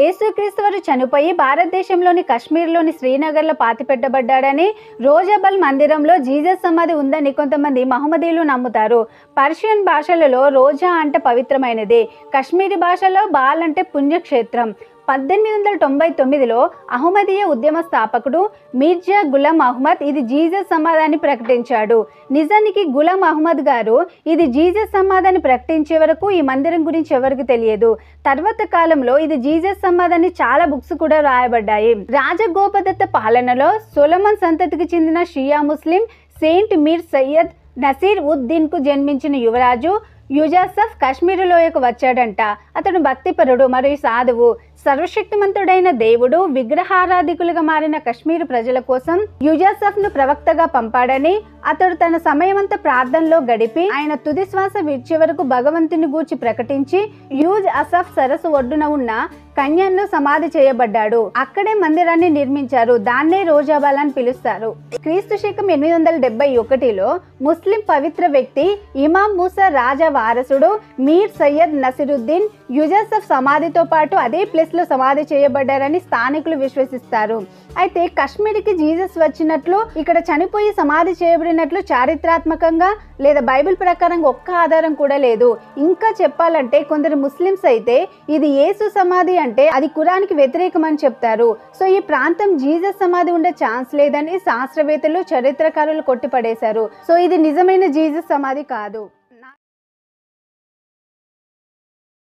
యేసుక్రీస్తు వారు చనిపోయి భారతదేశంలోని కాశ్మీర్లోని శ్రీనగర్లో పాతిపెట్టబడ్డాడని రోజాబల్ మందిరంలో జీసస్ సమాధి ఉందని కొంతమంది మహమ్మదీయులు నమ్ముతారు. పర్షియన్ భాషలలో రోజా అంటే పవిత్రమైనది, కాశ్మీరీ భాషలో బాల్ అంటే పుణ్యక్షేత్రం. 1899లో అహ్మదీయ ఉద్యమ స్థాపకుడు మీర్జా గులాం అహ్మద్ ఇది జీసస్ సమాధాన్ని ప్రకటించాడు. నిజానికి గులాం అహ్మద్ గారు ఇది జీసస్ సమాధాన్ని ప్రకటించే వరకు ఈ మందిరం గురించి ఎవరికి తెలియదు. తర్వాత కాలంలో ఇది జీసస్ సమాధాన్ని చాలా బుక్స్ కూడా రాయబడ్డాయి. రాజగోపదత్త పాలనలో సొలొమన్ సంతతికి చెందిన షియా ముస్లిం సెయింట్ మీర్ సయ్యద్ నసీర్ ఉద్ దిన్ కు జన్మించిన యువరాజు యూజాసఫ్ కాశ్మీరు లోయకు వచ్చాడంట. అతడు భక్తిపరుడు మరియు సాధువు. సర్వశక్తిమంతుడైన దేవుడు విగ్రహారాధికులుగా మారిన కాశ్మీరు ప్రజల కోసం యూజాసఫ్ ను ప్రవక్తగా పంపాడని, అతడు తన సమయమంతా ప్రార్థనలో గడిపి ఆయన తుది శ్వాస విడిచే వరకు భగవంతుని గూర్చి ప్రకటించి యూజ్ అసఫ్ సరస్సు ఒడ్డున ఉన్న కన్యన్ను సమాధి చేయబడ్డాడు. అక్కడే మందిరాన్ని నిర్మించారు. దాన్నే రోజాబాల్ అని పిలుస్తారు. క్రీస్తు శకం 871లో ముస్లిం పవిత్ర వ్యక్తి ఇమాం మూసా రాజా వారసుడు మీర్ సయ్యద్ నసిరుద్దీన్ యూజాసఫ్ సమాధితో పాటు అదే ప్లేస్ లో సమాధి చేయబడ్డారని స్థానికులు విశ్వసిస్తారు. అయితే కాశ్మీర్కి జీసస్ వచ్చినట్లు, ఇక్కడ చనిపోయి సమాధి చేయబడినట్లు చారిత్రాత్మకంగా లేదా బైబిల్ ప్రకారంగా ఒక్క ఆధారం కూడా లేదు. ఇంకా చెప్పాలంటే కొందరు ముస్లిమ్స్ అయితే ఇది యేసు సమాధి అంటే అది ఖురాన్కి వ్యతిరేకమని చెప్తారు. సో ఈ ప్రాంతం జీసస్ సమాధి ఉండే ఛాన్స్ లేదని శాస్త్రవేత్తలు చరిత్రకారులు కొట్టిపడేశారు. సో ఇది నిజమైన జీసస్ సమాధి కాదు.